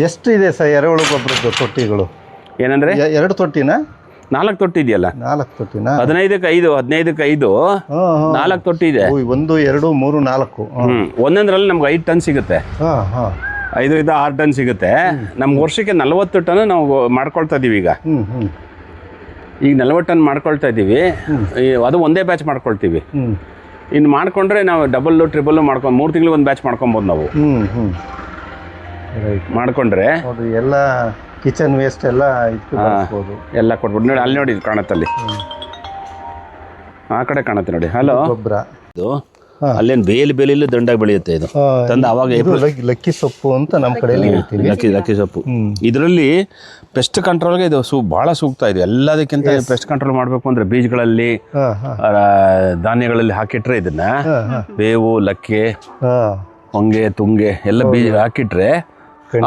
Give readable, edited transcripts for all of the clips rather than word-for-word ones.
ಎಷ್ಟು ಇದೆ ಸರ್ ಎರೆಹುಳು ಗೊಬ್ಬರದ ತೊಟ್ಟಿಗಳು? ಏನಂದ್ರೆ 2 ತೊಟ್ಟಿನಾ? 4 ತೊಟ್ಟಿ ಇದೆಯಲ್ಲ. 4 ತೊಟ್ಟಿನಾ? 15ಕ್ಕೆ 5, 15ಕ್ಕೆ 5, 4 ತೊಟ್ಟಿ ಇದೆ. 1 2 3 4. ಒಂದೊಂದ್ರಲ್ಲಿ ನಮ್ಗೆ 5 ಟನ್ ಸಿಗುತ್ತೆ. 5ರಿಂದ 6 ಟನ್ ಸಿಗುತ್ತೆ. ನಮ್ಗೆ ವರ್ಷಕ್ಕೆ 40 ಟನ್ ನಾವು ಮಾಡ್ಕೊಳ್ತಾ ಇದೀವಿ ಈಗ. ಈಗ 40 ಟನ್ ಮಾಡ್ಕೊಳ್ತಾ ಇದ್ದೀವಿ. ಅದು ಒಂದೇ ಬ್ಯಾಚ್ ಮಾಡ್ಕೊಳ್ತೀವಿ. ಇನ್ನು ಮಾಡ್ಕೊಂಡ್ರೆ ನಾವು ಡಬಲ್ ಟ್ರಿಬಲ್ ಮಾಡ್ಕೊಂಡು 3 ತಿಂಗಳಿಗೆ ಒಂದು ಬ್ಯಾಚ್ ಮಾಡ್ಕೊಬೋದು ನಾವು. ಮಾಡ್ಕೊಂಡ್ರೆ ಎಲ್ಲ ಕಿಚನ್ ವೇಸ್ಟ್ ಎಲ್ಲ ಎಲ್ಲ ಕೊಟ್ಬಿಟ್ಟು ನೋಡಿ, ಅಲ್ಲಿ ನೋಡಿ ಕಾಣತ್ತಲ್ಲಿ, ಆ ಕಡೆ ಕಾಣುತ್ತೆ ನೋಡಿ. ಹಲೋ ಗೊಬ್ಬರ ಇದು ಅಲ್ಲೇನು ಬೇಲಿ ದಂಡಾಗಿ ಬೆಳೆಯುತ್ತೆ ಇದು ತಂದು ಅವಾಗ ಲಕ್ಕಿ ಸೊಪ್ಪು ಅಂತ ನಮ್ಮ ಕಡೆಯಲ್ಲಿ ಹೇಳ್ತೀವಿ. ಲಕ್ಕಿ ಸೊಪ್ಪು. ಇದರಲ್ಲಿ ಪೆಸ್ಟ್ ಕಂಟ್ರೋಲ್ಗೆ ಇದು ಭಾಳ ಸೂಕ್ತ ಇದು. ಎಲ್ಲದಕ್ಕಿಂತ ಪೆಸ್ಟ್ ಕಂಟ್ರೋಲ್ ಮಾಡಬೇಕು ಅಂದ್ರೆ ಬೀಜಗಳಲ್ಲಿ ಧಾನ್ಯಗಳಲ್ಲಿ ಹಾಕಿಟ್ರೆ ಇದನ್ನ ಬೇವು, ಲಕ್ಕೆ, ಹೊಂಗೆ, ತುಂಗೆ ಎಲ್ಲ ಬೀಜ ಹಾಕಿಟ್ರೆ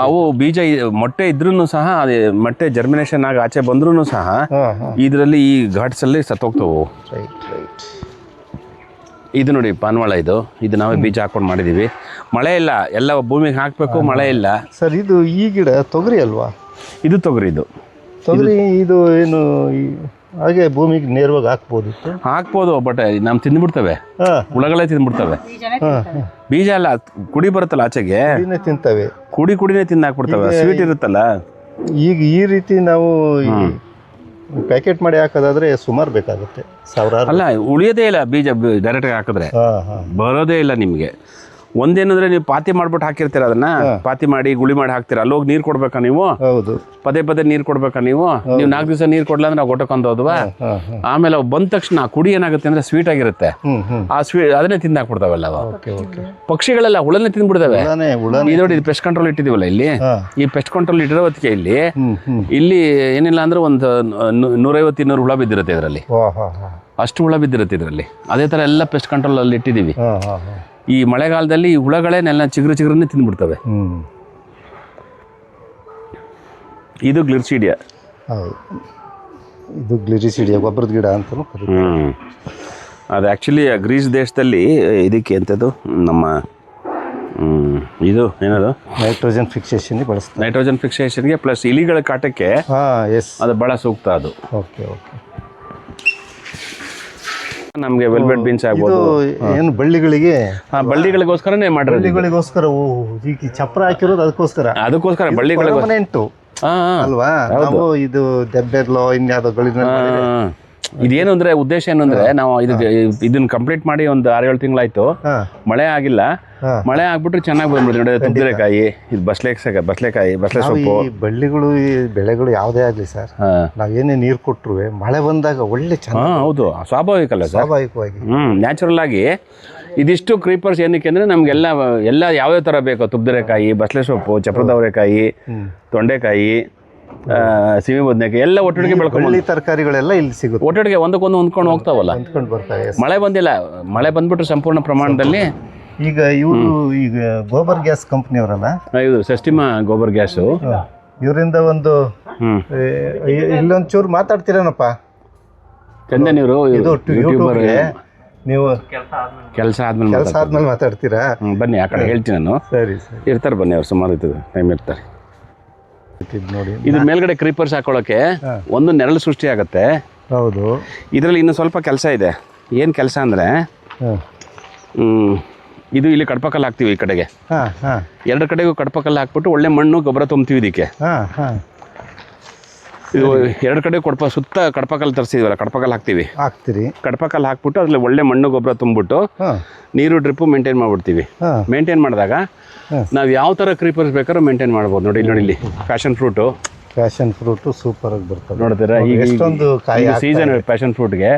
ಅವು ಬೀಜ ಮೊಟ್ಟೆ ಇದ್ರೂ ಸಹ ಅದೇ ಮೊಟ್ಟೆ ಜರ್ಮಿನೇಷನ್ ಆಗಿ ಆಚೆ ಬಂದ್ರೂ ಸಹ ಇದರಲ್ಲಿ ಈ ಘಾಟ್ಸಲ್ಲಿ ಸತ್ತೋಗ್ತವು. ಇದು ನೋಡಿ ಪಾನ್ವಾಳ, ಇದು ನಾವೇ ಬೀಜ ಹಾಕೊಂಡು ಮಾಡಿದೀವಿ. ಮಳೆ ಇಲ್ಲ, ಎಲ್ಲ ಭೂಮಿಗೆ ಹಾಕಬೇಕು, ಮಳೆ ಇಲ್ಲ ಸರ್. ಇದು ಈ ಗಿಡ ತೊಗರಿ ಅಲ್ವಾ? ಇದು ತೊಗರಿ. ಇದು ಏನು ಹಾಗೆ ಭೂಮಿಗೆ ನೇರವಾಗಿ ಹಾಕ್ಬೋದು. ಬಟ್ ನಾವು ತಿಂದ್ಬಿಡ್ತವೆ, ಹುಳಗಳೇ ತಿಂದ್ಬಿಡ್ತವೆ. ಬೀಜ ಎಲ್ಲ ಕುಡಿ ಬರುತ್ತಲ್ಲ ಆಚೆಗೆ ತಿಂತವೆ, ಕುಡಿನೇ ತಿಂದಾಕ್ಬಿಡ್ತವೆ. ಸ್ವೀಟ್ ಇರುತ್ತಲ್ಲ. ಈಗ ಈ ರೀತಿ ನಾವು ಪ್ಯಾಕೆಟ್ ಮಾಡಿ ಹಾಕೋದಾದ್ರೆ ಸುಮಾರು ಬೇಕಾಗುತ್ತೆ, ಸಾವಿರಾರು. ಅಲ್ಲ, ಉಳಿಯೋದೇ ಇಲ್ಲ ಬೀಜ ಡೈರೆಕ್ಟಾಗಿ ಹಾಕಿದ್ರೆ ಬರೋದೇ ಇಲ್ಲ ನಿಮಗೆ. ಒಂದೇನಂದ್ರೆ ನೀವು ಪಾತಿ ಮಾಡ್ಬಿಟ್ಟು ಹಾಕಿರ್ತೀರ, ಅದನ್ನ ಪಾತಿ ಮಾಡಿ ಗುಳಿ ಮಾಡಿ ಹಾಕ್ತೀರ. ಅಲ್ಲಿ ಹೋಗಿ ನೀರು ಕೊಡ್ಬೇಕಾ ನೀವು? ಹೌದು. ಪದೇ ನೀರು ಕೊಡ್ಬೇಕಾ ನೀವು? 4 ದಿವಸ ನೀರು ಕೊಡ್ಲ ಅಂದ್ರೆ ನಾವು ಗೊಟ್ಟಕೊಂಡೋದ್ವಾ. ಆಮೇಲೆ ಅವು ಬಂದ ತಕ್ಷಣ ಕುಡಿ ಏನಾಗುತ್ತೆ ಅಂದ್ರೆ ಸ್ವೀಟ್ ಆಗಿರುತ್ತೆ. ಆ ಸ್ವೀಟ್ ಅದನ್ನೇ ತಿಂದಾಕ್ಬಿಡ್ತಾವಲ್ಲ ಅವ. ಪಕ್ಷಿಗಳೆಲ್ಲ ಹುಳನೇ ತಿಂದ್ಬಿಡ್ತವೆ. ಇದು ನೋಡಿ, ಪೆಸ್ಟ್ ಕಂಟ್ರೋಲ್ ಇಟ್ಟಿದೀವಲ್ಲ ಇಲ್ಲಿ, ಈ ಪೆಸ್ಟ್ ಕಂಟ್ರೋಲ್ ಇಟ್ಟಿರೋ ಹೊತ್ತಿಗೆ ಇಲ್ಲಿ ಏನಿಲ್ಲ ಅಂದ್ರೆ ಒಂದು 150-200 ಹುಳ ಬಿದ್ದಿರುತ್ತೆ ಇದರಲ್ಲಿ. ಅಷ್ಟು ಹುಳ ಬಿದ್ದಿರುತ್ತೆ ಇದರಲ್ಲಿ. ಅದೇ ತರ ಎಲ್ಲ ಪೆಸ್ಟ್ ಕಂಟ್ರೋಲ್ ಅಲ್ಲಿ ಇಟ್ಟಿದೀವಿ. ಈ ಮಳೆಗಾಲದಲ್ಲಿ ಈ ಹುಳಗಳೇನೆಲ್ಲ ಚಿಗುರನ್ನೇ ತಿಂದ್ಬಿಡ್ತವೆ. ಇದು ಗ್ಲಿರಿಸಿಡಿಯಾ. ಇದು ಗ್ಲಿರಿಸಿಡಿಯಾ ಗೊಬ್ಬರದ ಗಿಡ ಅಂತ. ಅದು ಆ್ಯಕ್ಚುಲಿ ಗ್ರೀಸ್ ದೇಶದಲ್ಲಿ ಇದಕ್ಕೆ ಎಂಥದ್ದು ನಮ್ಮ ಇದು ಏನದು ನೈಟ್ರೋಜನ್ ಫಿಕ್ಸೇಷನ್ಗೆ ಬಳಸ್ತಾರೆ. ನೈಟ್ರೋಜನ್ ಫಿಕ್ಸೇಷನ್ಗೆ ಪ್ಲಸ್ ಇಲಿಗಳ ಕಾಟಕ್ಕೆ ಅದು ಭಾಳ ಸೂಕ್ತ ಅದು. ನಮಗೆ ವೆಲ್ವೆಟ್ ಬೀನ್ಸ್ ಆಗ್ಬೋದು. ಏನು ಬಳ್ಳಿಗಳಿಗೋಸ್ಕರನೇ ಮಾಡಿರೋದು. ಬಳ್ಳಿಗಳಿಗೋಸ್ಕರ ಈಗ ಚಪ್ರ ಹಾಕಿರೋದು ಅದಕ್ಕೋಸ್ಕರ ಬಳ್ಳಿಗಳಿಗೋಸ್ಕರ ಅಲ್ವಾ? ಇದು ದೆಬ್ಬೆರ್ಲೋ ಇನ್ಯಾವುದೋ ಇದೇನು ಅಂದ್ರೆ ಉದ್ದೇಶ ಏನು ಅಂದ್ರೆ, ನಾವು ಇದನ್ನ ಕಂಪ್ಲೀಟ್ ಮಾಡಿ ಒಂದು 6-7 ತಿಂಗಳಾಯ್ತು. ಮಳೆ ಆಗಿಲ್ಲ. ಮಳೆ ಆಗ್ಬಿಟ್ರೆ ಚೆನ್ನಾಗಿ ಬಂದ್ಬಿಡ್ತು ನೋಡಿ. ತುಗ್ದಿರೆಕಾಯಿ, ಇದು ಬಸ್ಲೆಕಾಯಿ, ಬಸ್ಲೆ ಸೊಪ್ಪು. ಬಳ್ಳಿಗಳು ಬೆಳೆಗಳು ಯಾವುದೇ ಆಗಲಿ ಸರ್, ನಾವೇನೇ ನೀರು ಕೊಟ್ಟರು ಮಳೆ ಬಂದಾಗ ಒಳ್ಳೆ ಚೆನ್ನಾಗಿ. ಹೌದು, ಸ್ವಾಭಾವಿಕ ಅಲ್ಲ ಸರ್, ಸ್ವಾಭಾವಿಕವಾಗಿ ನ್ಯಾಚುರಲ್ ಆಗಿ. ಇದಿಷ್ಟು ಕ್ರೀಪರ್ಸ್ ಏನಕ್ಕೆ ಅಂದ್ರೆ ನಮ್ಗೆಲ್ಲ ಯಾವ್ಯಾವ ಥರ ಬೇಕೋ, ತುಗ್ದಿರೆಕಾಯಿ, ಬಸ್ಲೆ ಸೊಪ್ಪು, ಚಪ್ರದವರೆಕಾಯಿ, ತೊಂಡೆಕಾಯಿ, ಸೀಮೆ ಬದನೆಕಾಯಿ ಎಲ್ಲ ಒಟ್ಟೊಟ್ಟಿಗೆ ಬೆಳ್ಕೊಂಡು ತರಕಾರಿಗಳೆಲ್ಲ ಇಲ್ಲಿ ಸಿಗುತ್ತೆ. ಒಟ್ಟೊಟ್ಟಿಗೆ ಒಂದಕ್ಕೊಂದು ಹೊಂದ್ಕೊಂಡು ಹೋಗ್ತಾವಲ್ಲ. ಮಳೆ ಬಂದಿಲ್ಲ, ಮಳೆ ಬಂದ್ಬಿಟ್ರೆ ಸಂಪೂರ್ಣ ಪ್ರಮಾಣದಲ್ಲಿ. ಈಗ ಈಗ ಗೋಬರ್ ಗ್ಯಾಸ್ ಕಂಪ್ನಿಯವರಲ್ಲ, ಇದು ಸೆಸ್ಟಿಮಾ ಗೋಬರ್ ಗ್ಯಾಸು, ಇವರಿಂದ ಒಂದು ಇಲ್ಲೊಂಚೂರು ಮಾತಾಡ್ತೀರೇನಪ್ಪ ಚಂದನ್ ಇವರು ನೀವು ಕೆಲಸ ಆದ್ಮೇಲೆ ಮಾತಾಡ್ತೀರಾ? ಬನ್ನಿ, ಆ ಕಡೆ ಹೇಳ್ತೀನಿ ನಾನು. ಸರಿ ಇರ್ತಾರೆ, ಬನ್ನಿ, ಅವ್ರು ಸುಮಾರು ಟೈಮ್ ಇರ್ತಾರೆ. ನೋಡಿ, ಇದು ಮೇಲ್ಗಡೆ ಕ್ರೀಪರ್ಸ್ ಹಾಕೊಳ್ಳೋಕೆ ಒಂದು ನೆರಳು ಸೃಷ್ಟಿ ಆಗುತ್ತೆ. ಹೌದು. ಇದರಲ್ಲಿ ಇನ್ನು ಸ್ವಲ್ಪ ಕೆಲಸ ಇದೆ. ಏನು ಕೆಲಸ ಅಂದರೆ, ಇದು ಇಲ್ಲಿ ಕಡ್ಪಕಲ್ಲು ಹಾಕ್ತೀವಿ ಈ ಕಡೆಗೆ. 2 ಕಡೆಗೂ ಕಡ್ಪಕಲ್ಲು ಹಾಕ್ಬಿಟ್ಟು ಒಳ್ಳೆ ಮಣ್ಣು ಗೊಬ್ಬರ ತುಂಬ್ತೀವಿ ಇದಕ್ಕೆ. ಇದು 2 ಕಡೆ ಸುತ್ತ ಕಡ್ಪಕಲ್ಲು ತರಿಸಿದ್ವಲ್ಲ, ಕಡ್ಪಕಲ್ಲು ಹಾಕ್ತೀವಿ. ಕಡ್ಪಕಲ್ಲು ಹಾಕ್ಬಿಟ್ಟು ಅದ್ರಲ್ಲಿ ಒಳ್ಳೆ ಮಣ್ಣು ಗೊಬ್ಬರ ತುಂಬಿಬಿಟ್ಟು ನೀರು ಡ್ರಿಪ್ಪು ಮೇಂಟೈನ್ ಮಾಡ್ಬಿಡ್ತೀವಿ. ಮೇಂಟೈನ್ ಮಾಡಿದಾಗ ನಾವು ಯಾವ ಥರ ಕ್ರೀಪರ್ಸ್ ಬೇಕಾದ್ರೂ ಮೇಂಟೈನ್ ಮಾಡ್ಬೋದು. ನೋಡಿ ಇಲ್ಲಿ ಪ್ಯಾಷನ್ ಫ್ರೂಟು ಸೂಪರ್ ಆಗಿ ಬರ್ತದೆ. ನೋಡ್ತೀರಾ, ಈಗ ಸೀಸನ್ ಪ್ಯಾಷನ್ ಫ್ರೂಟ್ಗೆ.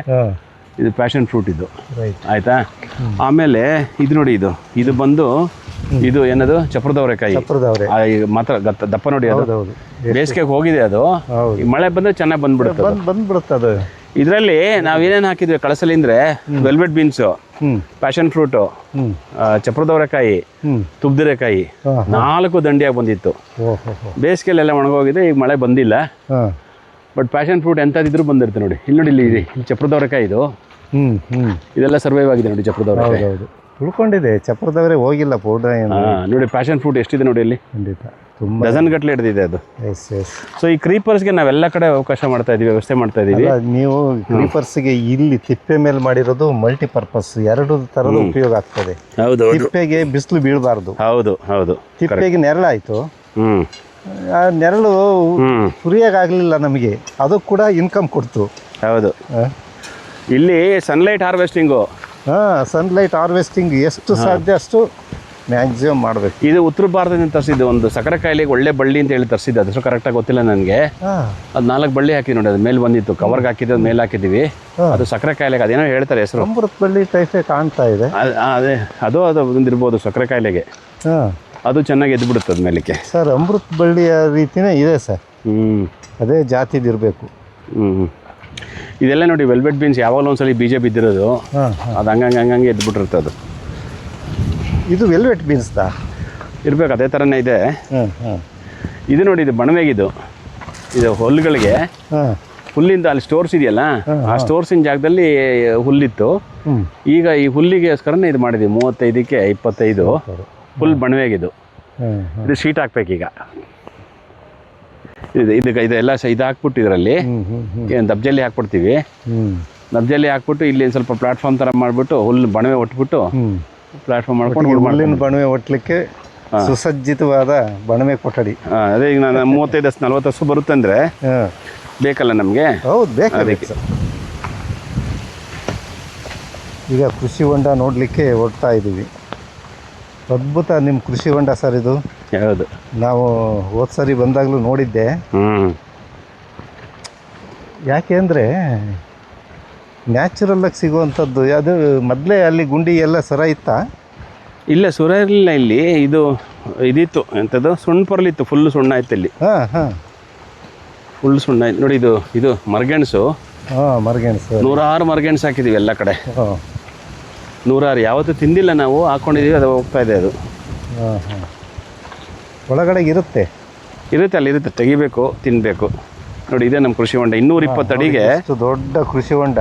ಇದು ಪ್ಯಾಷನ್ ಫ್ರೂಟ್ ಇದು, ಆಯ್ತಾ? ಆಮೇಲೆ ಇದು ನೋಡಿ, ಇದು ಬಂದು ಇದು ಏನದು ಚಪ್ರದವರೆಕಾಯಿ ಮಾತ್ರ ದಪ್ಪ ನೋಡಿ. ಅದು ಬೇಸಿಗೆಗೆ ಹೋಗಿದೆ, ಅದು ಮಳೆ ಬಂದ್ರೆ ಚೆನ್ನಾಗಿ ಬಂದ್ಬಿಡುತ್ತೆ. ಇದರಲ್ಲಿ ನಾವೇನೇನು ಹಾಕಿದ್ವಿ ಕಳಸಲಿ ಅಂದ್ರೆ ವೆಲ್ವೆಟ್ ಬೀನ್ಸು, ಪ್ಯಾಷನ್ ಫ್ರೂಟು, ಚಪ್ರದವರೆಕಾಯಿ, ತುಗ್ದಿರೆಕಾಯಿ 4 ದಂಡಿಯಾಗಿ ಬಂದಿತ್ತು. ಬೇಸಿಗೆಲೆಲ್ಲ ಒಣಗೋಗಿದೆ, ಈಗ ಮಳೆ ಬಂದಿಲ್ಲ. ಬಟ್ ಪ್ಯಾಷನ್ ಫ್ರೂಟ್ ಎಂಥದಿದ್ರು ಬಂದಿರುತ್ತೆ ನೋಡಿ. ಇಲ್ಲಿ ನೋಡಿ, ಇಲ್ಲಿ ಚಪ್ರದವರೆಕಾಯಿ ಇದೆಲ್ಲ ಸರ್ವೈವ್ ಆಗಿದೆ ನೋಡಿ. ಚಪ್ರದವರೆಕಾಯಿ ಉಳ್ಕೊಂಡಿದೆ. ಚಪ್ರದವರೇ ಹೋಗಿಲ್ಲ ಪೌಡ್ರ ಏನು. ನೋಡಿ ಪ್ಯಾಷನ್ ಫ್ರೂಟ್ ಎಷ್ಟಿದೆ ನೋಡಿ ಇಲ್ಲಿ, ಖಂಡಿತ ತುಂಬ ಡಜನ್ ಗಟ್ಟಲೆ ಹಿಡಿದಿದೆ ಅದು. S S. ಸೊ ಈ ಕ್ರೀಪರ್ಸ್ಗೆ ನಾವೆಲ್ಲ ಕಡೆ ಅವಕಾಶ ಮಾಡ್ತಾ ಇದೀವಿ, ವ್ಯವಸ್ಥೆ ಮಾಡ್ತಾ ಇದೀವಿ. ನೀವು ಕ್ರೀಪರ್ಸ್ಗೆ ಇಲ್ಲಿ ತಿಪ್ಪೆ ಮೇಲೆ ಮಾಡಿರೋದು ಮಲ್ಟಿಪರ್ಪಸ್, ಎರಡು ಥರದ ಉಪಯೋಗ ಆಗ್ತದೆ. ಹೌದು, ತಿಪ್ಪೆಗೆ ಬಿಸಿಲು ಬೀಳಬಾರ್ದು, ಹೌದು ಹೌದು. ತಿಪ್ಪೆಗೆ ನೆರಳಾಯಿತು, ಆ ನೆರಳು ಸುರಿಯಾಗಲಿಲ್ಲ ನಮಗೆ, ಅದು ಕೂಡ ಇನ್ಕಮ್ ಕೊಡ್ತು. ಹೌದು. ಇಲ್ಲಿ ಸನ್ಲೈಟ್ ಹಾರ್ವೆಸ್ಟಿಂಗು, ಸನ್ಲೈಟ್ ಹಾರ್ವೆಸ್ಟಿಂಗ್ ಎಷ್ಟು ಸಾಧ್ಯ ಅಷ್ಟು ಮ್ಯಾಕ್ಸಿಮಮ್ ಮಾಡಬೇಕು. ಇದು ಉತ್ತರ ಭಾರತದಿಂದ ತರಿಸಿದ್ದು, ಒಂದು ಸಕ್ಕರೆ ಕಾಯಿಲೆಗೆ ಒಳ್ಳೆ ಬಳ್ಳಿ ಅಂತ ಹೇಳಿ ತರಿಸಿದ್ದು. ಅದಷ್ಟು ಕರೆಕ್ಟಾಗಿ ಗೊತ್ತಿಲ್ಲ ನನಗೆ. ಅದು 4 ಬಳ್ಳಿ ಹಾಕಿ ನೋಡಿ, ಅದು ಮೇಲೆ ಬಂದಿತ್ತು, ಕವರ್ಗೆ ಹಾಕಿದ್ದು ಮೇಲೆ ಹಾಕಿದ್ದೀವಿ. ಅದು ಸಕ್ಕರೆ ಕಾಯಿಲೆಗೆ ಅದೇನೋ ಹೇಳ್ತಾರೆ ಹೆಸರು, ಅಮೃತ ಬಳ್ಳಿ ಟೈಪೇ ಕಾಣ್ತಾ ಇದೆ. ಅದೇ ಅದು ಒಂದಿರ್ಬೋದು ಸಕ್ಕರೆ ಕಾಯಿಲೆಗೆ. ಅದು ಚೆನ್ನಾಗಿ ಎದ್ಬಿಡುತ್ತೆ ಅದು ಮೇಲಕ್ಕೆ. ಸರ್ ಅಮೃತ ಬಳ್ಳಿಯ ರೀತಿನೇ ಇದೆ ಸರ್. ಅದೇ ಜಾತಿದಿರಬೇಕು. ಇದೆಲ್ಲ ನೋಡಿ ವೆಲ್ವೆಟ್ ಬೀನ್ಸ್, ಯಾವಾಗಲೂ ಒಂದ್ಸಲಿ ಬೀಜ ಬಿದ್ದಿರೋದು, ಅದು ಹಂಗಂಗೆ ಎದ್ಬಿಟ್ಟಿರುತ್ತೆ ಅದು. ಇದು ವೆಲ್ವೆಟ್ ಬೀನ್ಸ್ದಾ ಇರ್ಬೇಕು, ಅದೇ ಥರನೇ ಇದೆ. ಇದು ನೋಡಿ, ಇದು ಬಣವೆಗಿದು, ಇದು ಹುಲ್ಲುಗಳಿಗೆ ಹುಲ್ಲಿಂದ ಅಲ್ಲಿ ಸ್ಟೋರ್ಸ್ ಇದೆಯಲ್ಲ, ಆ ಸ್ಟೋರ್ಸಿನ ಜಾಗದಲ್ಲಿ ಹುಲ್ಲಿತ್ತು. ಈಗ ಈ ಹುಲ್ಲಿಗೆಸ್ಕರನೇ ಇದು ಮಾಡಿದ್ವಿ. 35ಕ್ಕೆ 25 ಫುಲ್ ಬಣವೆಗಿದು. ಇದು ಶೀಟ್ ಹಾಕ್ಬೇಕೀಗ. ಇದೆಲ್ಲ ಇದು ಹಾಕ್ಬಿಟ್ಟು ಇದರಲ್ಲಿ ದಬ್ಜಲ್ಲಿ ಹಾಕ್ಬಿಡ್ತೀವಿ. ದಬ್ಜಲ್ಲಿ ಹಾಕ್ಬಿಟ್ಟು ಇಲ್ಲಿ ಒಂದು ಸ್ವಲ್ಪ ಪ್ಲಾಟ್ಫಾರ್ಮ್ ಥರ ಮಾಡಿಬಿಟ್ಟು ಹುಲ್ಲು ಬಣವೆ ಒಟ್ಬಿಟ್ಟು ಪ್ಲಾಟ್ಫಾರ್ಮ್ ಮಾಡ್ಕೊಂಡು ಹುಲ್ಲಿನ ಬಣವೆ ಒಟ್ಟಲಿಕ್ಕೆ ಸುಸಜ್ಜಿತವಾದ ಬಣವೆ ಕೊಠಡಿ. ಅದೇ ಈಗ ನಾನು 35-40 ಹಸು ಬರುತ್ತೆ ಅಂದರೆ ಬೇಕಲ್ಲ ನಮಗೆ. ಹೌದು, ಬೇಕು ಅದಕ್ಕೆ. ಈಗ ಕೃಷಿ ಹೊಂಡ ನೋಡಲಿಕ್ಕೆ ಹೊರಡ್ತಾ ಇದ್ದೀವಿ. ಅದ್ಭುತ ನಿಮ್ಮ ಕೃಷಿ ಹೊಂಡ ಸರ್ ಇದು. ಹೌದು, ನಾವು ಹೋದ ಸರಿ ಬಂದಾಗಲೂ ನೋಡಿದ್ದೆ. ಯಾಕೆ ಅಂದರೆ ನ್ಯಾಚುರಲ್ಲಾಗಿ ಸಿಗುವಂಥದ್ದು. ಅದು ಮೊದಲೇ ಅಲ್ಲಿ ಗುಂಡಿ ಎಲ್ಲ ಸರ ಇತ್ತಾ? ಇಲ್ಲ, ಸುರ ಇರಲಿಲ್ಲ ಇಲ್ಲಿ. ಇದಿತ್ತು ಎಂಥದ್ದು, ಸುಣ್ಣ ಪರ್ಲಿತ್ತು, ಫುಲ್ಲು ಸುಣ್ಣ ಆಯ್ತು ಇಲ್ಲಿ. ಫುಲ್ ಸುಣ್ಣ ಆಯ್ತು ನೋಡಿ. ಇದು ಮರಗೆಣಸು. ಮರಗೆಣಸು 106 ಮರಗೆಣಸು ಹಾಕಿದ್ದೀವಿ ಎಲ್ಲ ಕಡೆ. 106 ಯಾವತ್ತೂ ತಿಂದಿಲ್ಲ ನಾವು, ಹಾಕ್ಕೊಂಡಿದ್ದೀವಿ, ಅದು ಹೋಗ್ತಾ ಇದೆ ಅದು. ಒಳಗಡೆ ಇರುತ್ತೆ ಅಲ್ಲಿ ಇರುತ್ತೆ, ತೆಗಿಬೇಕು, ತಿನ್ನಬೇಕು. ನೋಡಿ, ಇದೆ ನಮ್ಮ ಕೃಷಿ ಹೊಂಡ. 220 ಅಡಿಗೆ ದೊಡ್ಡ ಕೃಷಿ ಹೊಂಡ.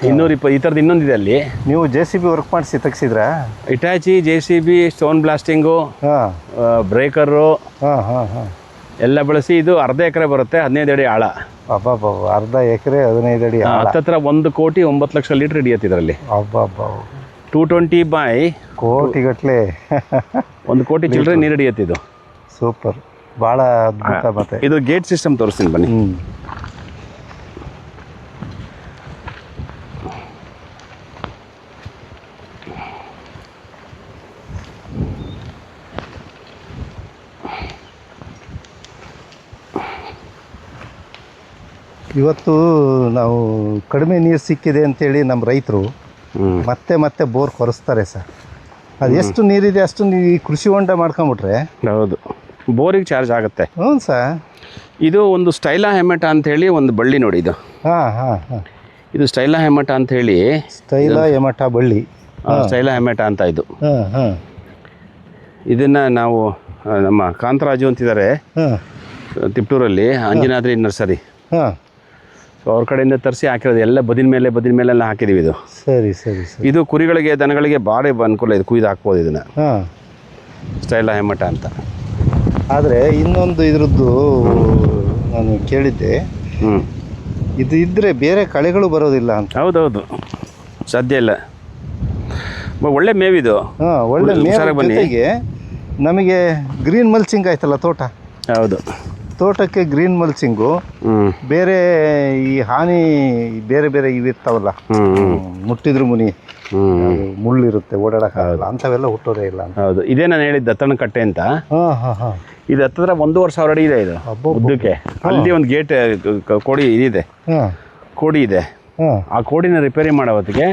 220 ಈ ಥರದ್ದು ಇನ್ನೊಂದಿದೆ ಅಲ್ಲಿ. ನೀವು JCB ವರ್ಕ್ ಮಾಡಿಸಿ ತೆಗ್ಸಿದ್ರಾ? ಇಟಾಚಿ, JCB, ಸ್ಟೋನ್ ಬ್ಲಾಸ್ಟಿಂಗು, ಬ್ರೇಕರು ಎಲ್ಲ ಬಳಸಿ. ಇದು ಅರ್ಧ ಎಕರೆ ಬರುತ್ತೆ, 15 ಅಡಿ ಆಳ. ಅರ್ಧ ಎಕರೆ 15 ಅಡಿ. ಹತ್ತತ್ರ 1,09,00,000 ಲೀಟರ್ ಹಿಡಿಯುತ್ತೆ ಇದರಲ್ಲಿ. 220 ಬೈ ಕೋಟಿಗಟ್ಟಲೆ 1 ಕೋಟಿ ಚಿಲ್ಲರೆ ನೀರು ಹಿಡಿಯುತ್ತೆ ಇದು. ಸೂಪರ್, ಭಾಳ ಅದ್ಭುತ. ಮತ್ತೆ ಇದು ಗೇಟ್ ಸಿಸ್ಟಮ್ ತೋರಿಸ್ತೀನಿ ಬನ್ನಿ. ಇವತ್ತು ನಾವು ಕಡಿಮೆ ನೀರು ಸಿಕ್ಕಿದೆ ಅಂತೇಳಿ ನಮ್ಮ ರೈತರು ಮತ್ತೆ ಬೋರ್ ಕೊರೆಸ್ತಾರೆ ಸರ್. ಅದು ಎಷ್ಟು ನೀರಿದೆ ಅಷ್ಟು ಈ ಕೃಷಿ ಹೊಂಡ ಮಾಡ್ಕೊಂಬಿಟ್ರೆ. ಹೌದು, ಬೋರಿಗೆ ಚಾರ್ಜ್ ಆಗುತ್ತೆ. ಹ್ಞೂ ಸರ್. ಇದು ಒಂದು ಸ್ಟೈಲಾ ಹೆಮಟ ಅಂತೇಳಿ ಒಂದು ಬಳ್ಳಿ ನೋಡಿ ಇದು. ಇದು ಸ್ಟೈಲಾ ಹೆಮಟ ಅಂಥೇಳಿ. ಸ್ಟೈಲಾ ಹೆಮಟ ಬಳ್ಳಿ. ಸ್ಟೈಲಾ ಹೆಮಟ ಅಂತ ಇದು. ಇದನ್ನು ನಾವು ನಮ್ಮ ಕಾಂತರಾಜು ಅಂತಿದ್ದಾರೆ ತಿಪ್ಟೂರಲ್ಲಿ, ಅಂಜನಾದ್ರಿ ನರ್ಸರಿ. ಸೊ ಅವ್ರ ಕಡೆಯಿಂದ ತರಿಸಿ ಹಾಕಿರೋದು ಎಲ್ಲ ಬದಿನ ಮೇಲೆಲ್ಲ ಹಾಕಿದ್ದೀವಿ ಇದು. ಸರಿ. ಇದು ಕುರಿಗಳಿಗೆ, ದನಗಳಿಗೆ ಭಾರಿ ಅನುಕೂಲ. ಇದು ಕುಯ್ದು ಹಾಕ್ಬೋದು ಇದನ್ನು. ಸ್ಟೈಲಾ ಹೆಮಟ ಅಂತ. ಆದರೆ ಇನ್ನೊಂದು ಇದ್ರದ್ದು ನಾನು ಕೇಳಿದ್ದೆ, ಇದು ಇದ್ದರೆ ಬೇರೆ ಕಳೆಗಳು ಬರೋದಿಲ್ಲ ಅಂತ. ಹೌದೌದು, ಸಾಧ್ಯ ಇಲ್ಲ. ಒಳ್ಳೆ ಮೇವಿದು. ಒಳ್ಳೆ ಮೇವು ಜೊತೆಗೆ ನಮಗೆ ಗ್ರೀನ್ ಮಲ್ಚಿಂಗ್ ಆಯ್ತಲ್ಲ ತೋಟ. ಹೌದು, ತೋಟಕ್ಕೆ ಗ್ರೀನ್ ಮಲ್ಚಿಂಗು. ಬೇರೆ ಈ ಹಾನಿ ಬೇರೆ ಇವಿರ್ತಾವಲ್ಲ, ಮುಟ್ಟಿದ್ರು ಮುನಿ ಮುಳ್ಳಿರುತ್ತೆ, ಓಡಾಡಕ್ಕಾಗಲ್ಲ, ಅಂಥವೆಲ್ಲ ಹುಟ್ಟೋದೇ ಇಲ್ಲ ಅಂತ. ಹೌದು, ಇದೇ ನಾನು ಹೇಳಿದ್ದು ದತ್ತನ ಕಟ್ಟೆ ಅಂತ. ಇದು ಹತ್ತಿರ 1,500 ಅಡಿ ಇದೆ ಇದು ಉದ್ದಕ್ಕೆ. ಅಲ್ಲಿ ಒಂದು ಗೇಟ್ ಕೋಡಿ ಇದಿದೆ, ಕೋಡಿ ಇದೆ. ಆ ಕೋಡಿನ ರಿಪೇರಿ ಮಾಡೋ ಹೊತ್ತಿಗೆ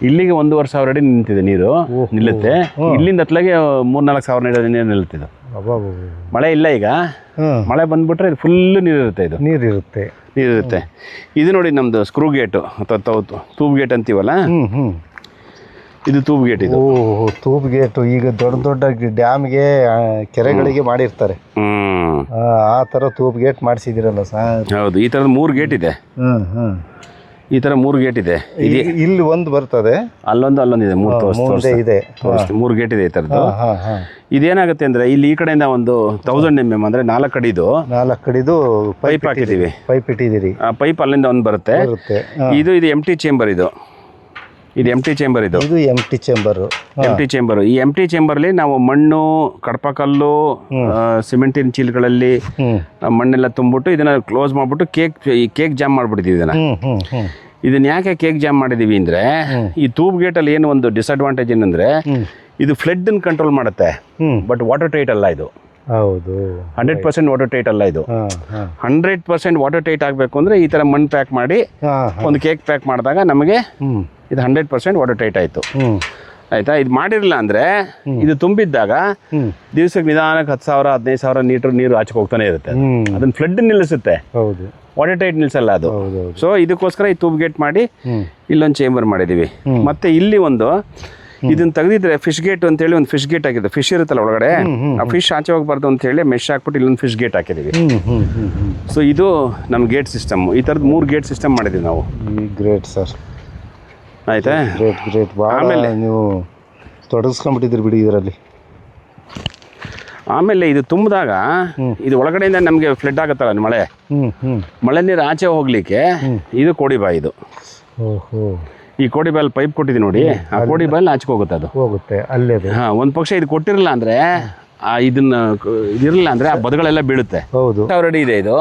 ಇಲ್ಲಿಗೆ 1,500 ಅಡಿ ನಿಂತಿದೆ, ನೀರು ನಿಲ್ಲುತ್ತೆ. ಇಲ್ಲಿಂದ ಹತ್ಲಾಗೆ 3-4 ಸಾವಿರ ನೀರು ನಿಲ್ಲುತ್ತಿದ್ದು. ಮಳೆ ಇಲ್ಲ ಈಗ. ಮಳೆ ಬಂದ್ಬಿಟ್ರೆ ಇದು ಫುಲ್ಲು ನೀರಿರುತ್ತೆ. ಇದು ನೀರಿರುತ್ತೆ. ಇದು ನೋಡಿ ನಮ್ದು ಸ್ಕ್ರೂ ಗೇಟು ಅಥವಾ ತೂಬ್ ಗೇಟ್ ಅಂತೀವಲ್ಲ, ಇದು ತೂಬ್ ಗೇಟ್. ಇದು ತೂಬ್ ಗೇಟು ಈಗ ದೊಡ್ಡ ಡ್ಯಾಮ್ಗೆ, ಕೆರೆಗಳಿಗೆ ಮಾಡಿರ್ತಾರೆ. ಆ ಥರ ತೂಬ್ ಗೇಟ್ ಮಾಡಿಸಿದಿರಲ್ಲ ಸರ್? ಹೌದು, ಈ ಥರದ 3 ಗೇಟ್ ಇದೆ. ಈ ಥರ 3 ಗೇಟ್ ಇದೆ. ಇಲ್ಲಿ ಒಂದು ಬರ್ತದೆ, ಅಲ್ಲೊಂದಿದೆ, 3 ಮುಂದೆ ಇದೆ, 3 ಗೇಟ್ ಇದೆ ಈ ಥರದ್ದು. ಇದೇನಾಗುತ್ತೆ ಅಂದರೆ ಇಲ್ಲಿ ಈ ಕಡೆಯಿಂದ ಒಂದು 1000 mm ಅಂದರೆ 4 ಅಡಿದು ಪೈಪ್ ಹಾಕಿದ್ದೀವಿ, ಪೈಪ್ ಇಟ್ಟಿದ್ದೀರಿ. ಆ ಪೈಪ್ ಅಲ್ಲಿಂದ ಒಂದು ಬರುತ್ತೆ. ಇದು ಎಂಟಿ ಚೇಂಬರ್, ಇದು ಎಂಟಿ ಚೇಂಬರ್, ಇದು ಎಂಟಿ ಚೇಂಬರು. ಎಂಟಿ ಚೇಂಬರು. ಈ ಎಂಟಿ ಚೇಂಬರ್ಲಿ ನಾವು ಮಣ್ಣು, ಕಡಪಕಲ್ಲು, ಸಿಮೆಂಟಿನ ಚೀಲಗಳಲ್ಲಿ ಮಣ್ಣೆಲ್ಲ ತುಂಬಿಟ್ಟು ಇದನ್ನ ಕ್ಲೋಸ್ ಮಾಡಿಬಿಟ್ಟು ಕೇಕ್ ಜಾಮ್ ಮಾಡಿಬಿಡ್ತೀವಿ. ಇದನ್ನ ಯಾಕೆ ಕೇಕ್ ಜಾಮ್ ಮಾಡಿದೀವಿ ಅಂದರೆ, ಈ ಟ್ಯೂಬ್ ಗೇಟಲ್ಲಿ ಏನು ಒಂದು ಡಿಸಡ್ವಾಂಟೇಜ್ ಏನಂದರೆ ಇದು ಫ್ಲಡ್ನ ಕಂಟ್ರೋಲ್ ಮಾಡುತ್ತೆ, ಬಟ್ ವಾಟರ್ ಟೈಟ್ ಅಲ್ಲ ಇದು. ಹೌದು, 100% ವಾಟರ್ ಟೈಟ್ ಅಲ್ಲ ಇದು. 100% ವಾಟರ್ ಟೈಟ್ ಆಗಬೇಕು ಅಂದರೆ ಈ ಥರ ಮಣ್ಣು ಪ್ಯಾಕ್ ಮಾಡಿ ಒಂದು ಕೇಕ್ ಪ್ಯಾಕ್ ಮಾಡಿದಾಗ ನಮಗೆ ಇದು 100% ವಾಟರ್ ಟೈಟ್ ಆಯಿತು. ಆಯಿತಾ? ಇದು ಮಾಡಿರಲಿಲ್ಲ ಅಂದರೆ ಇದು ತುಂಬಿದ್ದಾಗ ದಿವಸಕ್ಕೆ ನಿಧಾನಕ್ಕೆ 10,000 15,000 ಲೀಟರ್ ನೀರು ಆಚೆಗೆ ಹೋಗ್ತಾನೆ ಇರುತ್ತೆ. ಅದನ್ನು ಫ್ಲಡ್ ನಿಲ್ಲಿಸುತ್ತೆ, ವಾಟರ್ ಟೈಟ್ ನಿಲ್ಲಿಸಲ್ಲ ಅದು. ಸೊ ಇದಕ್ಕೋಸ್ಕರ ಈ ಟ್ಯೂಬ್ ಗೇಟ್ ಮಾಡಿ ಇಲ್ಲೊಂದು ಚೇಂಬರ್ ಮಾಡಿದ್ದೀವಿ. ಮತ್ತು ಇಲ್ಲಿ ಒಂದು ಇದನ್ನ ತೆಗೆದಿದ್ರೆ ಫಿಶ್ ಗೇಟ್ ಅಂತೇಳಿ ಒಂದು ಫಿಶ್ ಗೇಟ್ ಹಾಕಿದೆ. ಫಿಶ್ ಇರುತ್ತಲ್ಲ ಒಳಗಡೆ, ಆ ಫಿಶ್ ಆಚೆ ಹೋಗ್ಬಾರ್ದು ಅಂತೇಳಿ ಮೆಶ್ ಹಾಕ್ಬಿಟ್ಟು ಇಲ್ಲೊಂದು ಫಿಶ್ ಗೇಟ್ ಹಾಕಿದ್ದೀವಿ. ಸೊ ಇದು ನಮ್ಮ ಗೇಟ್ ಸಿಸ್ಟಮ್. ಈ ಥರದ್ದು 3 ಗೇಟ್ ಸಿಸ್ಟಮ್ ಮಾಡಿದ್ದೀವಿ ನಾವು. ಗ್ರೇಟ್ ಸರ್, ಆಯ್ತಾ? ಗ್ರೇಟ್. ಆಮೇಲೆ ನೀವು ತೊಡಗಿಸ್ಕೊಂಡ್ಬಿಟ್ಟಿದ್ರಿ ಬಿಡಿ ಇದರಲ್ಲಿ. ಆಮೇಲೆ ಇದು ತುಂಬಿದಾಗ ಇದು ಒಳಗಡೆಯಿಂದ ನಮಗೆ ಫ್ಲಡ್ ಆಗುತ್ತಲ್ಲ ಮಳೆ ನೀರು ಆಚೆ ಹೋಗ್ಲಿಕ್ಕೆ ಇದು ಕೋಡಿ ಬಾಯಿ. ಇದು ಈ ಕೋಡಿ ಬಾಯಲ್ಲಿ ಪೈಪ್ ಕೊಟ್ಟಿದ್ದೀವಿ ನೋಡಿ, ಆ ಕೋಡಿ ಬಾಯಲ್ಲಿ ಆಚೆಗೆ ಹೋಗುತ್ತೆ ಅಲ್ಲೇ. ಒಂದು ಪಕ್ಷ ಇದು ಕೊಟ್ಟಿರಲ್ಲ ಅಂದರೆ ಇದನ್ನ ಇದಿರಲಿಲ್ಲ ಅಂದರೆ ಆ ಬದಗಳೆಲ್ಲ ಬೀಳುತ್ತೆ. ಆಲ್ರೆಡಿ ಇದೆ ಇದು,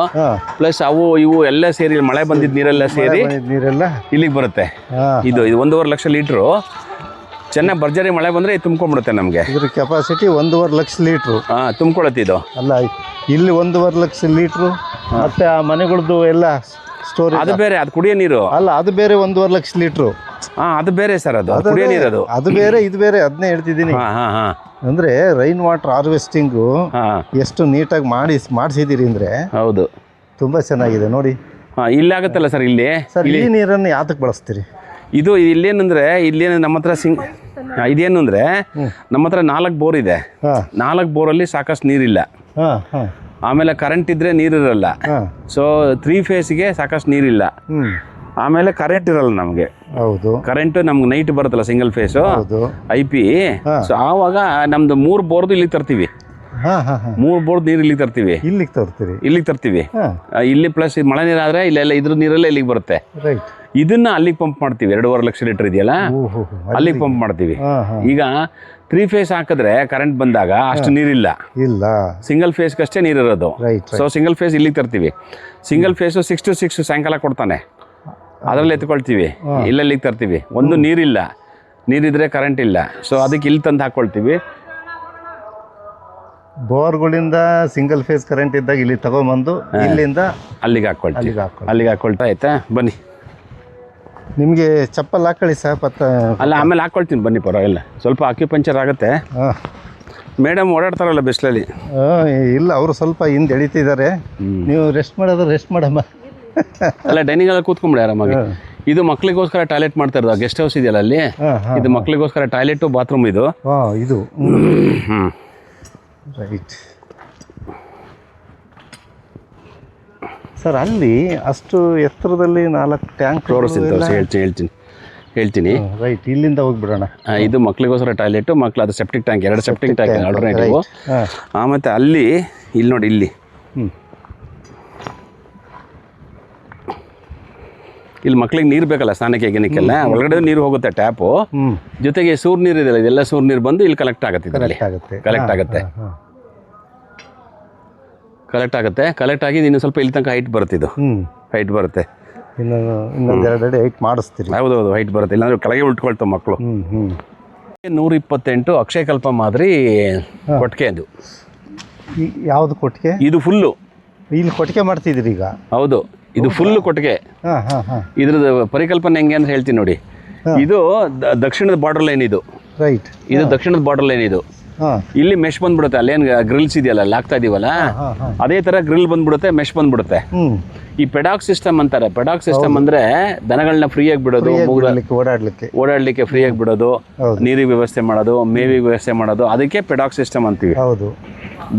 ಪ್ಲಸ್ ಅವು ಇವು ಎಲ್ಲ ಸೇರಿ ಮಳೆ ಬಂದಿದ್ದ ನೀರೆಲ್ಲ ಸೇರಿ ಇಲ್ಲಿಗೆ ಬರುತ್ತೆ. ಇದು 1.5 ಲಕ್ಷ ಲೀಟ್ರು ಚೆನ್ನಾಗಿ ಭರ್ಜರಿ ಮಳೆ ಬಂದರೆ ಇದು ತುಂಬ್ಕೊಂಡ್ಬಿಡುತ್ತೆ ನಮಗೆ. ಇದ್ರ ಕೆಪಾಸಿಟಿ 1.5 ಲಕ್ಷ ಲೀಟ್ರು ತುಂಬ್ಕೊಳತ್ತೆ ಇದು. ಅಲ್ಲ, ಇಲ್ಲಿ 1.5 ಲಕ್ಷ ಲೀಟ್ರು, ಮತ್ತೆ ಆ ಮನೆಗಳದ್ದು ಎಲ್ಲ ಸ್ಟೋರೇಜ್ ಅದು ಬೇರೆ, ಅದು ಕುಡಿಯೋ ನೀರು ಅಲ್ಲ, ಅದು ಬೇರೆ 1.5 ಲಕ್ಷ ಲೀಟ್ರು. ಅದು ಬೇರೆ ಸರ್, ಅದು ಕುಡಿಯೋ ನೀರು ಅದು ಬೇರೆ, ಇದು ಬೇರೆ. ಅದನ್ನೇ ಹೇಳ್ತಿದ್ದೀನಿ. ಅಂದ್ರೆ ರೈನ್ ವಾಟರ್ ಹಾರ್ವೆಸ್ಟಿಂಗು ಎಷ್ಟು ನೀಟಾಗಿ ಮಾಡಿಸಿದಿರಿ ಅಂದ್ರೆ. ಹೌದು, ತುಂಬಾ ಚೆನ್ನಾಗಿದೆ ನೋಡಿ. ಇಲ್ಲಿ ಆಗುತ್ತಲ್ಲ ಸರ್, ಇಲ್ಲಿ ಈ ನೀರನ್ನು ಯಾತಕ್ಕೆ ಬಳಸ್ತೀರಿ? ಇದು ಇಲ್ಲೇನಂದ್ರೆ ನಮ್ಮ ಹತ್ರ ಇದೇನು ಅಂದ್ರೆ ನಮ್ಮ ಹತ್ರ 4 ಬೋರ್ ಇದೆ. 4 ಬೋರಲ್ಲಿ ಸಾಕಷ್ಟು ನೀರಿಲ್ಲ. ಆಮೇಲೆ ಕರೆಂಟ್ ಇದ್ರೆ ನೀರಿರಲ್ಲ. ಸೊ 3 ಫೇಸ್ಗೆ ಸಾಕಷ್ಟು ನೀರಿಲ್ಲ. ಆಮೇಲೆ ಕರೆಂಟ್ ಇರಲ್ಲ ನಮಗೆ. ಹೌದು, ಕರೆಂಟ್ ನಮ್ಗೆ ನೈಟ್ ಬರುತ್ತಲ್ಲ ಸಿಂಗಲ್ ಫೇಸು IP. ಸೊ ಆವಾಗ ನಮ್ದು 3 ಬೋರ್ದು ಇಲ್ಲಿಗೆ ತರ್ತೀವಿ. 3 ಬೋರ್ಡ್ ನೀರು ಇಲ್ಲಿಗೆ ತರ್ತೀವಿ. ಇಲ್ಲಿಗೆ ತರ್ತೀವಿ. ಇಲ್ಲಿ ಪ್ಲಸ್ ಮಳೆ ನೀರಾದ್ರೆ ಇಲ್ಲೆಲ್ಲ ಇದ್ರ ನೀರೆಲ್ಲ ಇಲ್ಲಿಗೆ ಬರುತ್ತೆ. ಇದನ್ನ ಅಲ್ಲಿಗೆ ಪಂಪ್ ಮಾಡ್ತೀವಿ. 2.5 ಲಕ್ಷ ಲೀಟರ್ ಇದೆಯಲ್ಲ, ಅಲ್ಲಿಗೆ ಪಂಪ್ ಮಾಡ್ತೀವಿ. ಈಗ 3 ಫೇಸ್ ಹಾಕಿದ್ರೆ ಕರೆಂಟ್ ಬಂದಾಗ ಅಷ್ಟು ನೀರಿಲ್ಲ, ಸಿಂಗಲ್ ಫೇಸ್ಗೆ ಅಷ್ಟೇ ನೀರಿರೋದು. ಸೊ ಸಿಂಗಲ್ ಫೇಸ್ ಇಲ್ಲಿಗೆ ತರ್ತೀವಿ. ಸಿಂಗಲ್ ಫೇಸು 6 to 6 ಸಾಯಂಕಾಲ ಕೊಡ್ತಾನೆ, ಅದರಲ್ಲಿ ಎತ್ಕೊಳ್ತೀವಿ. ಇಲ್ಲಿಗೆ ತರ್ತೀವಿ. ಒಂದು ನೀರಿದ್ರೆ ಕರೆಂಟ್ ಇಲ್ಲ, ಸೊ ಅದಕ್ಕೆ ಇಲ್ಲಿ ತಂದು ಹಾಕ್ಕೊಳ್ತೀವಿ. ಬೋರ್ಗಳಿಂದ ಸಿಂಗಲ್ ಫೇಸ್ ಕರೆಂಟ್ ಇದ್ದಾಗ ಇಲ್ಲಿ ತಗೊಂಬಂದು ಇಲ್ಲಿಂದ ಅಲ್ಲಿಗೆ ಹಾಕ್ಕೊಳ್ತಾ ಆಯ್ತಾ? ಬನ್ನಿ, ನಿಮಗೆ ಚಪ್ಪಲ್ ಹಾಕೊಳ್ಳಿ ಸರ್. ಅಲ್ಲ, ಆಮೇಲೆ ಹಾಕ್ಕೊಳ್ತೀನಿ ಬನ್ನಿ, ಪರವಾಗಿಲ್ಲ. ಸ್ವಲ್ಪ ಅಕ್ಯುಪಂಚರ್ ಆಗುತ್ತೆ. ಮೇಡಮ್ ಓಡಾಡ್ತಾರಲ್ಲ ಬಿಸಿಲಲ್ಲಿ. ಇಲ್ಲ, ಅವರು ಸ್ವಲ್ಪ ಹಿಂದೆ ಎಳಿತಿದ್ದಾರೆ. ನೀವು ರೆಸ್ಟ್ ಮಾಡಮ್ಮ. ಅಲ್ಲ, ಡೈನಿಂಗಲ್ಲಿ ಕೂತ್ಕೊಂಬಿಡಿ ಆರಾಮಾಗಿ. ಇದು ಮಕ್ಕಳಿಗೋಸ್ಕರ ಟಾಯ್ಲೆಟ್ ಮಾಡ್ತಾ ಇರೋದು. ಗೆಸ್ಟ್ ಹೌಸ್ ಇದೆಯಲ್ಲ ಅಲ್ಲಿ, ಇದು ಮಕ್ಕಳಿಗೋಸ್ಕರ ಟಾಯ್ಲೆಟು ಬಾತ್ರೂಮ್ ಇದು. Right sir. ಅಲ್ಲಿ ಅಷ್ಟು ಎತ್ತರದಲ್ಲಿ 4 ಟ್ಯಾಂಕ್ ಹೇಳ್ತೀನಿ. ರೈಟ್, ಇಲ್ಲಿಂದ ಹೋಗ್ಬಿಡೋಣ. ಇದು ಮಕ್ಕಳಿಗೋಸ್ಕರ ಟಾಯ್ಲೆಟು, ಮಕ್ಕಳು ಅದು septic tank, 2 septic tank alternative. ಮತ್ತು ಇಲ್ಲಿ ನೋಡಿ, ಇಲ್ಲಿ ಮಕ್ಳಿಗೆ ನೀರು ಬೇಕಲ್ಲ, ಸ್ನಾನಕ್ಕೆ ಗಿನಕ್ಕೆಲ್ಲ. ಒಳಗಡೆ ನೀರು ಹೋಗುತ್ತೆ ಟ್ಯಾಪು, ಜೊತೆಗೆ ಸೂರ್ ನೀರು ಇದೆಯಲ್ಲ, ಇದೆಲ್ಲ ಸೂರ್ ನೀರು ಬಂದು ಇಲ್ಲಿ ಕಲೆಕ್ಟ್ ಆಗುತ್ತೆ. ಕಲೆಕ್ಟ್ ಆಗಿ ಇನ್ನು ಸ್ವಲ್ಪ ಇಲ್ಲಿ ತನಕ ಹೈಟ್ ಬರುತ್ತೆ. ಇದು ಹೈಟ್ ಬರುತ್ತೆ. ಇನ್ನೊಂದು 2 ಅಡಿ ಹೈಟ್ ಮಾಡಿಸ್ತೀರಿ? ಹೌದು, ಹೈಟ್ ಬರುತ್ತೆ. ಇಲ್ಲಾಂದ್ರೆ ಕೆಳಗೆ ಉಳ್ಕೊಳ್ತಾವೆ ಮಕ್ಕಳು. 128 ಅಕ್ಷಯಕಲ್ಪ ಮಾದರಿ ಕೊಟ್ಟಿಗೆ. ಅದು ಯಾವುದು ಕೊಟ್ಟಿಗೆ? ಇದು ಫುಲ್ಲು ಇಲ್ಲಿ ಕೊಟ್ಟಿಗೆ ಮಾಡ್ತಿದ್ದೀರಿ ಈಗ? ಹೌದು, ಇದು ಫುಲ್ ಕೊಟ್ಟಿಗೆ. ಇದ್ರದ್ದು ಪರಿಕಲ್ಪನೆ ಹೆಂಗೆ ಅಂತ ಹೇಳ್ತೀನಿ ನೋಡಿ. ಇದು ದಕ್ಷಿಣದ ಬಾರ್ಡರ್ ಲೈನ್. ಇದು ದಕ್ಷಿಣದ ಬಾರ್ಡರ್ ಲೈನ್. ಇದು ಇಲ್ಲಿ ಮೆಶ್ ಬಂದ್ಬಿಡುತ್ತೆ. ಅಲ್ಲೇನು ಗ್ರಿಲ್ಸ್ ಇದೆಯಲ್ಲ, ಅಲ್ಲಿ ಹಾಕ್ತಾ ಇದೀವಲ್ಲ, ಅದೇ ತರ ಗ್ರಿಲ್ ಬಂದ್ಬಿಡುತ್ತೆ, ಮೆಶ್ ಬಂದ್ಬಿಡುತ್ತೆ. ಈ ಪೆಡಾಕ್ ಸಿಸ್ಟಮ್ ಅಂತಾರೆ. ಪೆಡಾಕ್ ಸಿಸ್ಟಮ್ ಅಂದ್ರೆ ದನಗಳನ್ನ ಫ್ರೀಯಾಗಿ ಬಿಡೋದು, ಓಡಾಡ್ಲಿಕ್ಕೆ ಫ್ರೀಯಾಗಿ ಬಿಡೋದು, ನೀರಿಗೆ ವ್ಯವಸ್ಥೆ ಮಾಡೋದು, ಮೇವಿಗೆ ವ್ಯವಸ್ಥೆ ಮಾಡೋದು, ಅದಕ್ಕೆ ಪೆಡಾಕ್ ಸಿಸ್ಟಮ್ ಅಂತೀವಿ.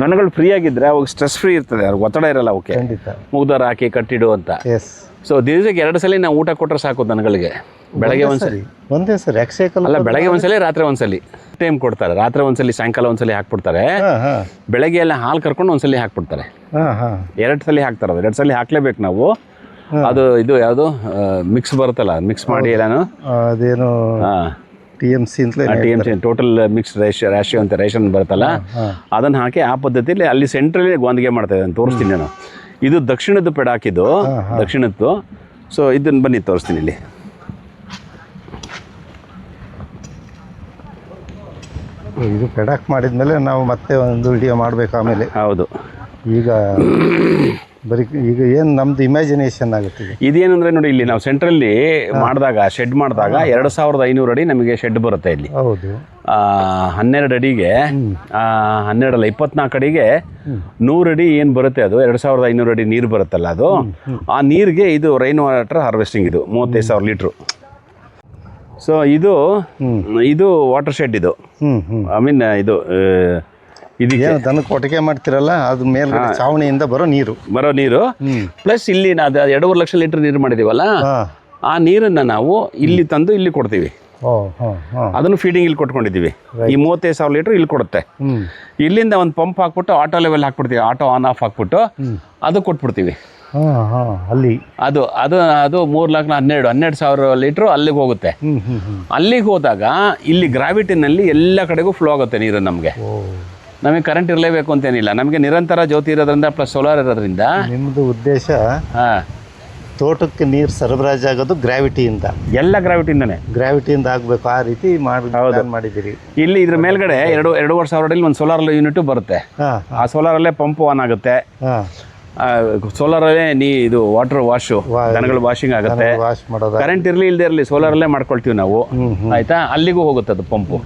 ದನಗಳು ಫ್ರೀ ಆಗಿದ್ರೆ ಅವಾಗ ಸ್ಟ್ರೆಸ್ ಫ್ರೀ ಇರ್ತದೆ, ಅವ್ರಿಗೆ ಒತ್ತಡ ಇರಲ್ಲ. ಅವಕ್ಕೆ ಮುಗ್ದಾರ ಹಾಕಿ ಕಟ್ಟಿಡು ಅಂತ. ಸೊ ದಿವಸಕ್ಕೆ 2 ಸಲ ನಾವು ಊಟ ಕೊಟ್ಟರೆ ಸಾಕು ದನಗಳಿಗೆ. ಬೆಳಗ್ಗೆ ಒಂದ್ಸಲಿ, ಒಂದೇ ಸರಿ ಅಕ್ಷಯಕಲ್ಪ ಅಲ್ಲ ಬೆಳಗ್ಗೆ ಒಂದ್ಸಲಿ ರಾತ್ರಿ ಒಂದ್ಸಲಿ ಟೈಮ್ ಕೊಡ್ತಾರೆ. ರಾತ್ರಿ ಒಂದ್ಸಲಿ ಸಾಯಂಕಾಲ ಒಂದ್ಸಲಿ ಹಾಕ್ಬಿಡ್ತಾರೆ. ಬೆಳಗ್ಗೆ ಎಲ್ಲ ಹಾಲು ಕರ್ಕೊಂಡು ಒಂದ್ಸಲಿ ಹಾಕ್ಬಿಡ್ತಾರೆ. 2 ಸಲ ಹಾಕ್ತಾರೆ. 2 ಸಲ ಹಾಕ್ಲೇಬೇಕು ನಾವು. ಅದು ಇದು ಯಾವುದು ಮಿಕ್ಸ್ ಬರುತ್ತಲ್ಲ, ಮಿಕ್ಸ್ ಮಾಡಿ ಎಲ್ಲಾನು ಅದೇನು TMC TMC total mix ratio ಅಂತ ರೇಷನ್ ಬರುತ್ತಲ್ಲ, ಅದನ್ನು ಹಾಕಿ ಆ ಪದ್ಧತಿಯಲ್ಲಿ ಅಲ್ಲಿ ಸೆಂಟ್ರಲ್ಲಿ ಗೊಂದಿಗೆ ಮಾಡ್ತಾ ಇದ್ದಾನೆ. ತೋರಿಸ್ತೀನಿ ನಾನು. ಇದು ದಕ್ಷಿಣದ್ದು ಪೆಡ ಹಾಕಿದ್ದು, ದಕ್ಷಿಣದ್ದು. ಸೊ ಇದನ್ನು ಬನ್ನಿ ತೋರಿಸ್ತೀನಿ ಇಲ್ಲಿ. ಇದು ಪೆಡಾಕ್ ಮಾಡಿದ್ಮೇಲೆ ನಾವು ಮತ್ತೆ ಒಂದು ವಿಡಿಯೋ ಮಾಡಬೇಕು ಆಮೇಲೆ. ಹೌದು. ಈಗ ಬರೀ ಈಗ ಏನು ನಮ್ದು ಇಮ್ಯಾಜಿನೇಷನ್ ಆಗುತ್ತೆ. ಇದೇನಂದ್ರೆ ನೋಡಿ, ಇಲ್ಲಿ ನಾವು ಸೆಂಟ್ರಲ್ಲಿ ಮಾಡಿದಾಗ ಶೆಡ್ ಮಾಡಿದಾಗ 2500 ಅಡಿ ನಮಗೆ ಶೆಡ್ ಬರುತ್ತೆ ಇಲ್ಲಿ. ಹೌದು. 12 ಅಡಿಗೆ 12 ಅಲ್ಲ 24 ಅಡಿಗೆ 100 ಅಡಿ ಏನು ಬರುತ್ತೆ, ಅದು 2500 ಅಡಿ ನೀರು ಬರುತ್ತಲ್ಲ, ಅದು ಆ ನೀರಿಗೆ ಇದು ರೈನ್ ವಾಟರ್ ಹಾರ್ವೆಸ್ಟಿಂಗ್. ಇದು 35,000 ಲೀಟ್ರು. ಸೊ ಇದು ವಾಟರ್ ಶೆಡ್. ಇದು ಐ ಮೀನ್ ಇದು ಇದಕ್ಕೆ ದನಕ್ಕೆ ಕೊಟ್ಟಿಗೆ ಮಾಡ್ತಿರಲ್ಲ, ಅದು ಮೇಲ್ಗಡೆ ಚಾವಣಿಯಿಂದ ಬರೋ ನೀರು ಪ್ಲಸ್ ಇಲ್ಲಿ ನಾವು 2.5 ಲಕ್ಷ ಲೀಟರ್ ನೀರು ಮಾಡಿದೀವಲ್ಲ, ಆ ನೀರನ್ನು ನಾವು ಇಲ್ಲಿ ತಂದು ಇಲ್ಲಿ ಕೊಡ್ತೀವಿ. ಅದನ್ನು ಫೀಡಿಂಗ್ ಇಲ್ಲಿ ಕೊಟ್ಕೊಂಡಿದ್ದೀವಿ. ಈ 35,000 ಲೀಟರ್ ಇಲ್ಲಿ ಕೊಡುತ್ತೆ. ಇಲ್ಲಿಂದ ಒಂದು ಪಂಪ್ ಹಾಕ್ಬಿಟ್ಟು ಆಟೋ ಲೆವೆಲ್ ಹಾಕ್ಬಿಡ್ತೀವಿ. ಆಟೋ ಆನ್ ಆಫ್ ಹಾಕ್ಬಿಟ್ಟು ಅದು ಕೊಟ್ಬಿಡ್ತೀವಿ. ಅಲ್ಲಿ ಅದು 3,12,000 ಲೀಟ್ರು ಅಲ್ಲಿಗೆ ಹೋಗುತ್ತೆ. ಅಲ್ಲಿಗೆ ಹೋದಾಗ ಇಲ್ಲಿ ಗ್ರಾವಿಟಿನಲ್ಲಿ ಎಲ್ಲ ಕಡೆಗೂ ಫ್ಲೋ ಆಗುತ್ತೆ ನೀರು. ನಮಗೆ ಕರೆಂಟ್ ಇರಲೇಬೇಕು ಅಂತೇನಿಲ್ಲ. ನಮಗೆ ನಿರಂತರ ಜ್ಯೋತಿ ಇರೋದ್ರಿಂದ ಪ್ಲಸ್ ಸೋಲಾರ್ ಇರೋದ್ರಿಂದ. ನಿಮ್ಮದು ಉದ್ದೇಶ ತೋಟಕ್ಕೆ ನೀರು ಸರಬರಾಜಾಗೋದು ಗ್ರಾವಿಟಿಯಿಂದ, ಎಲ್ಲ ಗ್ರಾವಿಟಿಯಿಂದ ಆಗಬೇಕು. ಆ ರೀತಿ ಮಾಡಿದ್ದೀರಿ. ಇಲ್ಲಿ ಇದ್ರ ಮೇಲ್ಗಡೆ 2,500 ಅಡಿಯಲ್ಲಿ ಒಂದು ಸೋಲಾರ್ ಯೂನಿಟ್ ಬರುತ್ತೆ. ಆ ಸೋಲಾರಲ್ಲೇ ಪಂಪ್ ಆನ್ ಆಗುತ್ತೆ. ಸೋಲಾರಲ್ಲೇ ಇದು ವಾಟರ್ ವಾಶು, ದನಗಳು ವಾಷಿಂಗ್ ಆಗುತ್ತೆ. ಕರೆಂಟ್ ಇಲ್ಲದೆ ಇರಲಿ ಸೋಲಾರಲ್ಲೇ ಮಾಡ್ಕೊಳ್ತೀವಿ ನಾವು. ಆಯ್ತಾ, ಅಲ್ಲಿಗೂ ಹೋಗುತ್ತೆ ಅದು ಪಂಪು,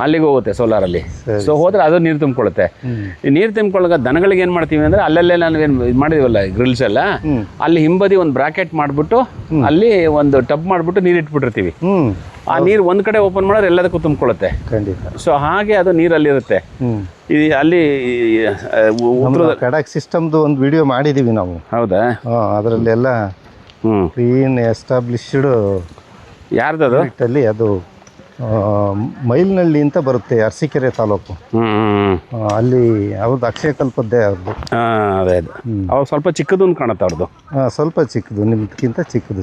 ಅಲ್ಲಿಗೂ ಹೋಗುತ್ತೆ ಸೋಲಾರಲ್ಲಿ. ಸೊ ಹೋದ್ರೆ ಅದು ನೀರು ತುಂಬಿಕೊಳ್ಳುತ್ತೆ. ನೀರು ತುಂಬಿಕೊಳ್ಳಾಗ ದನಗಳಿಗೆ ಏನು ಮಾಡ್ತೀವಿ ಅಂದ್ರೆ, ಅಲ್ಲಲ್ಲೇ ನಾವು ಏನು ಇದು ಮಾಡಿದೀವಲ್ಲ ಗ್ರಿಲ್ಸ್ ಎಲ್ಲ, ಅಲ್ಲಿ ಹಿಂಬದಿ ಒಂದು ಬ್ರಾಕೆಟ್ ಮಾಡಿಬಿಟ್ಟು ಅಲ್ಲಿ ಒಂದು ಟಬ್ ಮಾಡಿಬಿಟ್ಟು ನೀರು ಇಟ್ಬಿಟ್ಟಿರ್ತೀವಿ. ಆ ನೀರು ಒಂದು ಕಡೆ ಓಪನ್ ಮಾಡಿದ್ರೆ ಎಲ್ಲದಕ್ಕೂ ತುಂಬಿಕೊಳ್ಳುತ್ತೆ. ಖಂಡಿತ. ಸೊ ಹಾಗೆ ಅದು ನೀರಲ್ಲಿರುತ್ತೆ. ಅಲ್ಲಿ ಪೆಡಾಕ್ ಸಿಸ್ಟಮ್ದು ಒಂದು ವಿಡಿಯೋ ಮಾಡಿದ್ದೀವಿ ನಾವು. ಹೌದಾ? ಅದರಲ್ಲೆಲ್ಲ ಕ್ಲೀನ್ ಎಸ್ಟಾಬ್ಲಿಷ್ಡ್. ಯಾರ್ದದು? ಅಲ್ಲಿ ಅದು ಮೈಲ್ನಳ್ಳಿ ಅಂತ ಬರುತ್ತೆ, ಅರಸೀಕೆರೆ ತಾಲೂಕು. ಅಲ್ಲಿ ಅವ್ರದ್ದು ಅಕ್ಷಯಕಲ್ಪದ್ದೇ ಅವ್ರದ್ದು. ಅದೇ ಅವಾಗ ಸ್ವಲ್ಪ ಚಿಕ್ಕದು ಕಾಣುತ್ತೆ ಅವ್ರದ್ದು. ಸ್ವಲ್ಪ ಚಿಕ್ಕದು, ನಿಮ್ಗಿಂತ ಚಿಕ್ಕದು.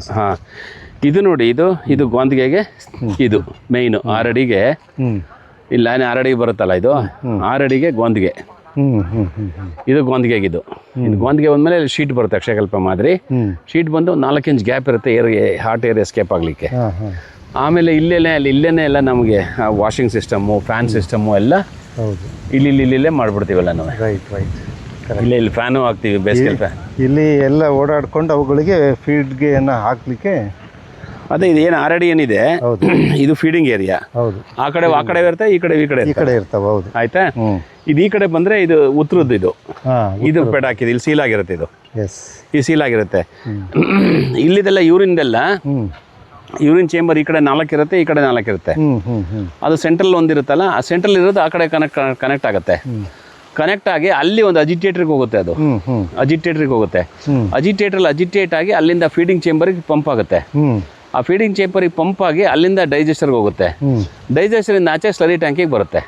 ಇದು ನೋಡಿ, ಇದು ಗೊಂದಿಗೆಗೆ ಇದು ಮೇಯ್ನು. 6 ಅಡಿಗೆ ಇಲ್ಲ 6 ಅಡಿಗೆ ಬರುತ್ತಲ್ಲ, ಇದು 6 ಅಡಿಗೆ ಗೊಂದಿಗೆ. ಇದು ಗೊಂದಿಗೆಗೆ. ಇದು ಗೊಂದಿಗೆ ಬಂದಮೇಲೆ ಶೀಟ್ ಬರುತ್ತೆ, ಅಕ್ಷಯಕಲ್ಪ ಮಾದರಿ ಶೀಟ್ ಬಂದು 4 ಇಂಚ್ ಗ್ಯಾಪ್ ಇರುತ್ತೆ ಹಾಟ್ ಏರ್ ಎಸ್ಕೇಪ್ ಆಗಲಿಕ್ಕೆ. ಆಮೇಲೆ ಇಲ್ಲೇನೆ ಎಲ್ಲ ನಮಗೆ ವಾಷಿಂಗ್ ಸಿಸ್ಟಮು, ಫ್ಯಾನ್ ಸಿಸ್ಟಮು ಎಲ್ಲ ಇಲ್ಲೇ ಮಾಡಿಬಿಡ್ತೀವಲ್ಲ ನಾವು. ಇಲ್ಲಿ ಫ್ಯಾನು ಹಾಕ್ತೀವಿ, ಬೇಸಿಗೆ ಫ್ಯಾನ್. ಇಲ್ಲಿ ಎಲ್ಲ ಓಡಾಡ್ಕೊಂಡು ಅವುಗಳಿಗೆ ಫೀಡ್ಗೆ ಹಾಕ್ಲಿಕ್ಕೆ. ಅದೇ ಇದು ಏನು 6 ಅಡಿ ಏನಿದೆ, ಇದು ಫೀಡಿಂಗ್ ಏರಿಯಾ. ಆ ಕಡೆ ಇರುತ್ತೆ, ಈ ಕಡೆ ಇರ್ತಾವೆ. ಹೌದು. ಆಯ್ತಾ? ಇದು ಈ ಕಡೆ ಬಂದ್ರೆ ಇದು ಉತ್ತರದ್ದು. ಇದು ಪೆಡ್ ಹಾಕಿದೆ, ಇಲ್ಲಿ ಸೀಲ್ ಆಗಿರುತ್ತೆ. ಈ ಸೀಲ್ ಆಗಿರುತ್ತೆ. ಇಲ್ಲಿದೆಲ್ಲ ಯೂರಿನ್ ಚೇಂಬರ್ ಈ ಕಡೆ 4 ಇರುತ್ತೆ, ಈ ಕಡೆ 4 ಇರುತ್ತೆ. ಅದು ಸೆಂಟ್ರಲ್ ಒಂದಿರುತ್ತಲ್ಲ, ಆ ಸೆಂಟ್ರಲ್ ಇರೋದು ಆ ಕಡೆ ಕನೆಕ್ಟ್ ಆಗುತ್ತೆ. ಕನೆಕ್ಟ್ ಆಗಿ ಅಲ್ಲಿ ಒಂದು ಅಜಿಟೇಟರ್ಗೆ ಹೋಗುತ್ತೆ. ಅದು ಅಜಿಟೇಟರ್ಗೆ ಹೋಗುತ್ತೆ. ಅಜಿಟೇಟ್ ಆಗಿ ಅಲ್ಲಿಂದ ಫೀಡಿಂಗ್ ಚೇಂಬರ್ಗೆ ಪಂಪ್ ಆಗುತ್ತೆ. ಆ ಫೀಡಿಂಗ್ ಚೇಂಬರಿಗೆ ಪಂಪ್ ಆಗಿ ಅಲ್ಲಿಂದ ಡೈಜೆಸ್ಟರ್ಗೆ ಹೋಗುತ್ತೆ. ಡೈಜೆಸ್ಟರಿಂದ ಆಚೆ ಸ್ಲರಿ ಟ್ಯಾಂಕಿಗೆ ಬರುತ್ತೆ.